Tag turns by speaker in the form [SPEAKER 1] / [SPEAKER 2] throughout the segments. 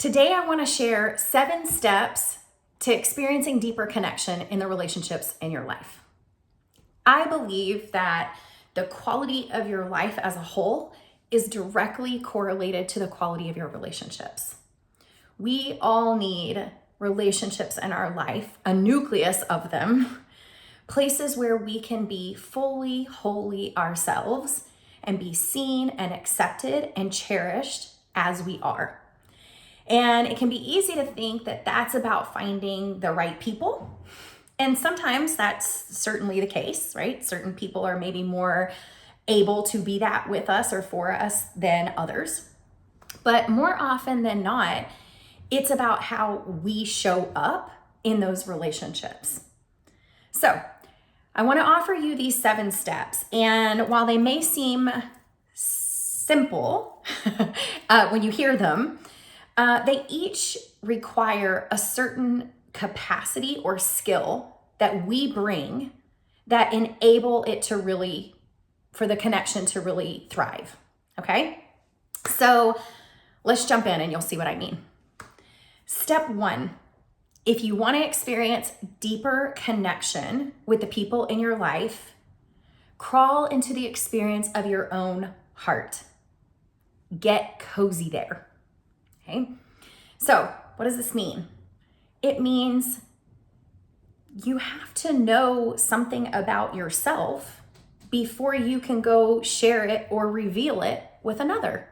[SPEAKER 1] Today, I want to share 7 steps to experiencing deeper connection in the relationships in your life. I believe that the quality of your life as a whole is directly correlated to the quality of your relationships. We all need relationships in our life, a nucleus of them, places where we can be fully, wholly ourselves and be seen and accepted and cherished as we are. And it can be easy to think that that's about finding the right people. And sometimes that's certainly the case, right? Certain people are maybe more able to be that with us or for us than others. But more often than not, it's about how we show up in those relationships. So I want to offer you these 7 steps. And while they may seem simple when you hear them, they each require a certain capacity or skill that we bring that enable it to really, for the connection to really thrive. Okay? So let's jump in and you'll see what I mean. Step 1, if you want to experience deeper connection with the people in your life, crawl into the experience of your own heart. Get cozy there. Okay? So what does this mean? It means you have to know something about yourself before you can go share it or reveal it with another.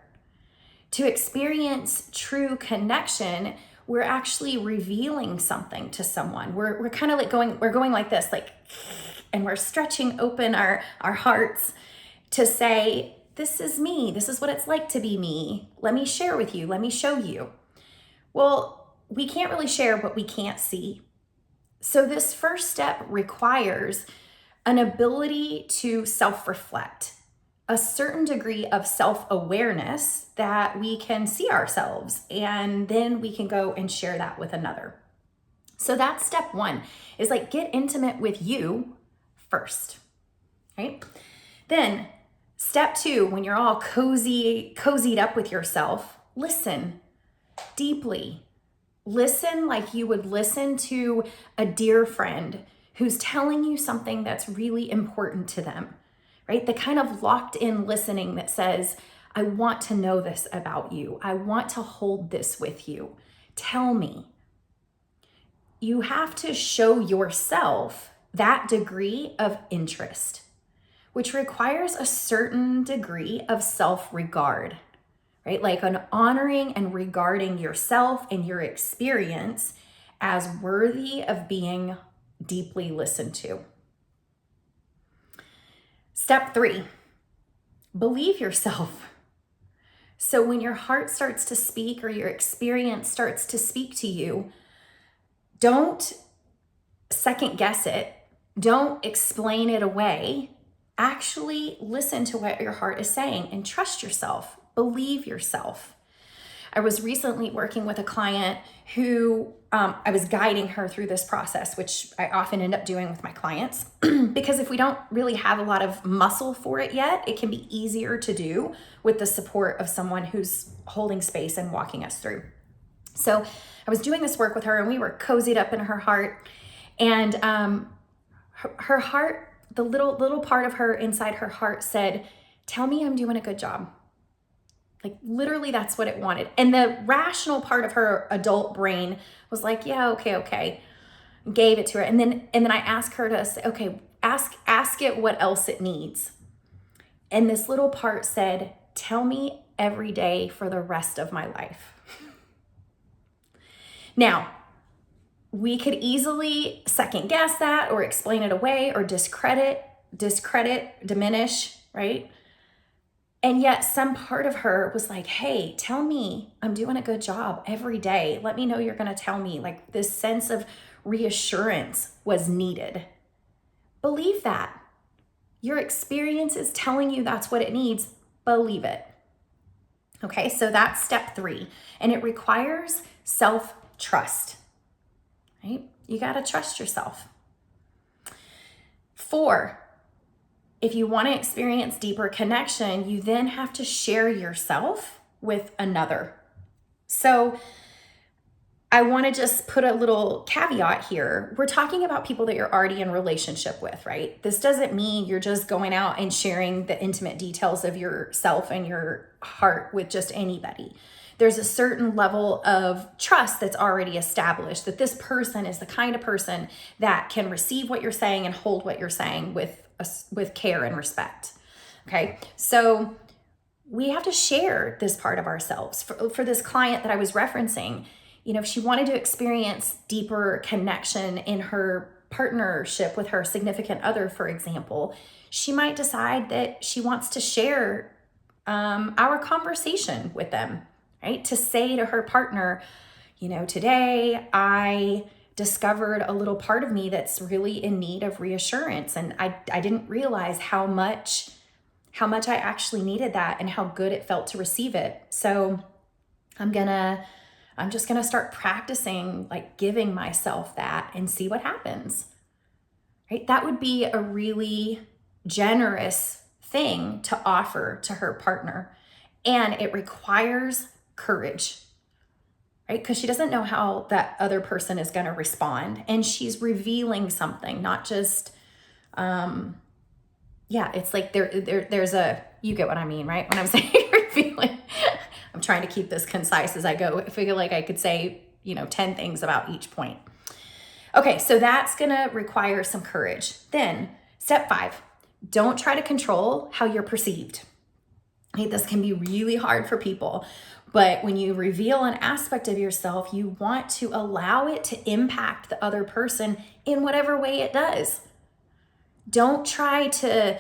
[SPEAKER 1] To experience true connection, we're actually revealing something to someone. We're kind of like going like this, and we're stretching open our hearts to say, this is me. This is what it's like to be me. Let me share with you. Let me show you. Well, we can't really share what we can't see. So this first step requires an ability to self-reflect, a certain degree of self-awareness that we can see ourselves, and then we can go and share that with another. So that's step 1, is get intimate with you first, right? Then step 2, when you're all cozied up with yourself, listen deeply. Listen like you would listen to a dear friend who's telling you something that's really important to them, right? The kind of locked in listening that says, I want to know this about you. I want to hold this with you. Tell me. You have to show yourself that degree of interest, which requires a certain degree of self-regard, right? Like an honoring and regarding yourself and your experience as worthy of being deeply listened to. Step 3, believe yourself. So when your heart starts to speak or your experience starts to speak to you, don't second guess it. Don't explain it away. Actually listen to what your heart is saying and trust yourself. Believe yourself. I was recently working with a client who I was guiding her through this process, which I often end up doing with my clients, because if we don't really have a lot of muscle for it yet, it can be easier to do with the support of someone who's holding space and walking us through. So I was doing this work with her and we were cozied up in her heart, and her heart, the little part of her inside her heart said, tell me I'm doing a good job. Literally that's what it wanted. And the rational part of her adult brain was like, yeah, okay. Gave it to her. And then I asked her to say, okay, ask it what else it needs. And this little part said, tell me every day for the rest of my life. Now, we could easily second guess that or explain it away or discredit, diminish, right? And yet some part of her was like, hey, tell me I'm doing a good job every day. Let me know you're going to tell me. This sense of reassurance was needed. Believe that. Your experience is telling you that's what it needs. Believe it. Okay, so that's step 3. And it requires self-trust, right? You got to trust yourself. 4, if you want to experience deeper connection, you then have to share yourself with another. So I want to just put a little caveat here. We're talking about people that you're already in relationship with, right? This doesn't mean you're just going out and sharing the intimate details of yourself and your heart with just anybody. There's a certain level of trust that's already established, that this person is the kind of person that can receive what you're saying and hold what you're saying with care and respect. Okay, so we have to share this part of ourselves. For this client that I was referencing, if she wanted to experience deeper connection in her partnership with her significant other, for example, she might decide that she wants to share our conversation with them, right? To say to her partner, today I discovered a little part of me that's really in need of reassurance. And I didn't realize how much I actually needed that and how good it felt to receive it. So I'm just gonna start practicing like giving myself that and see what happens, right? That would be a really generous thing to offer to her partner. And it requires courage, right? Because she doesn't know how that other person is gonna respond. And she's revealing something, not just, it's like there's you get what I mean, right? When I'm saying revealing, I'm trying to keep this concise as I go. I feel like I could say, 10 things about each point. Okay, so that's gonna require some courage. Then step 5, don't try to control how you're perceived. Okay, this can be really hard for people, but when you reveal an aspect of yourself, you want to allow it to impact the other person in whatever way it does. Don't try to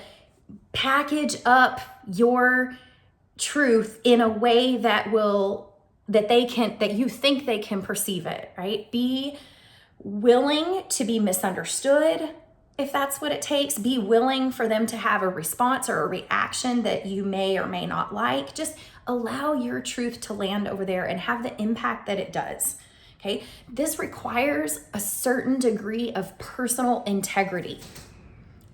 [SPEAKER 1] package up your truth in a way that you think they can perceive it, right? Be willing to be misunderstood if that's what it takes. Be willing for them to have a response or a reaction that you may or may not like. Just allow your truth to land over there and have the impact that it does. Okay? This requires a certain degree of personal integrity.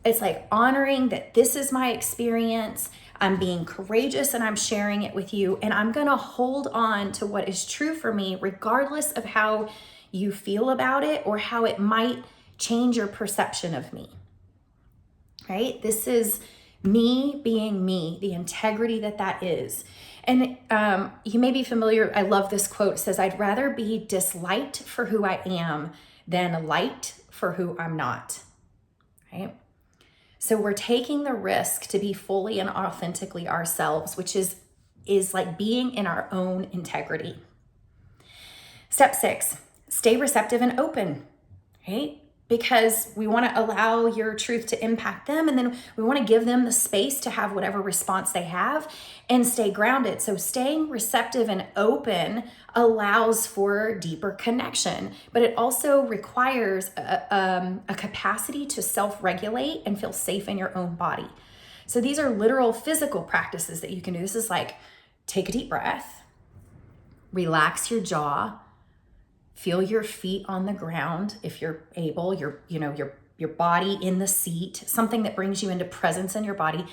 [SPEAKER 1] It's like honoring that this is my experience. I'm being courageous and I'm sharing it with you. And I'm going to hold on to what is true for me, regardless of how you feel about it or how it might change your perception of me. Right? This is me being me, the integrity that is. And you may be familiar. I love this quote. It says, I'd rather be disliked for who I am than liked for who I'm not. Right? So we're taking the risk to be fully and authentically ourselves, which is like being in our own integrity. Step 6, stay receptive and open, right? Because we want to allow your truth to impact them, and then we want to give them the space to have whatever response they have and stay grounded. So staying receptive and open allows for deeper connection, but it also requires a capacity to self-regulate and feel safe in your own body. So these are literal physical practices that you can do. This is like, take a deep breath, relax your jaw, feel your feet on the ground if you're able, your body in the seat, something that brings you into presence in your body.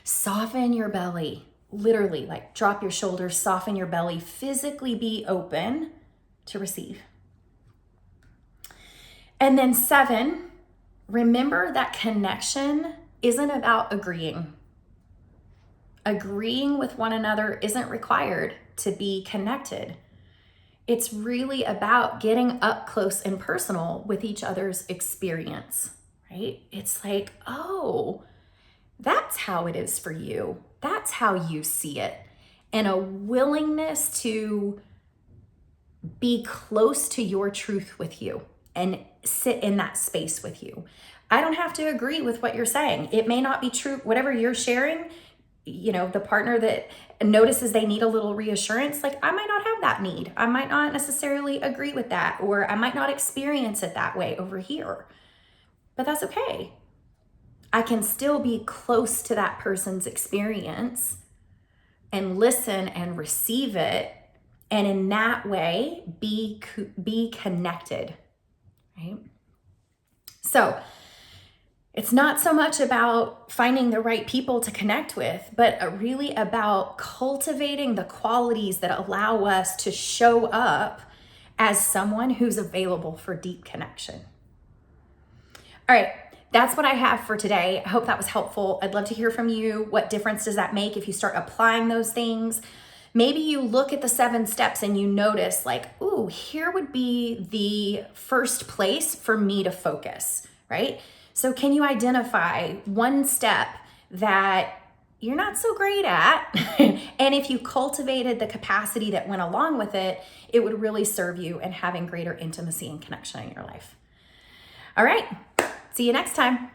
[SPEAKER 1] Soften your belly, literally, like drop your shoulders, soften your belly, physically be open to receive. And then 7, remember that connection isn't about agreeing. Agreeing with one another isn't required to be connected. It's really about getting up close and personal with each other's experience, right? It's like, oh, that's how it is for you. That's how you see it. And a willingness to be close to your truth with you and sit in that space with you. I don't have to agree with what you're saying. It may not be true. Whatever you're sharing, the partner that notices they need a little reassurance, like I might not have that need. I might not necessarily agree with that, or I might not experience it that way over here. But that's okay. I can still be close to that person's experience and listen and receive it. And in that way, be connected, right? So it's not so much about finding the right people to connect with, but really about cultivating the qualities that allow us to show up as someone who's available for deep connection. All right, that's what I have for today. I hope that was helpful. I'd love to hear from you. What difference does that make if you start applying those things? Maybe you look at the 7 steps and you notice like, ooh, here would be the first place for me to focus, right? So can you identify one step that you're not so great at? And if you cultivated the capacity that went along with it, it would really serve you in having greater intimacy and connection in your life. All right, see you next time.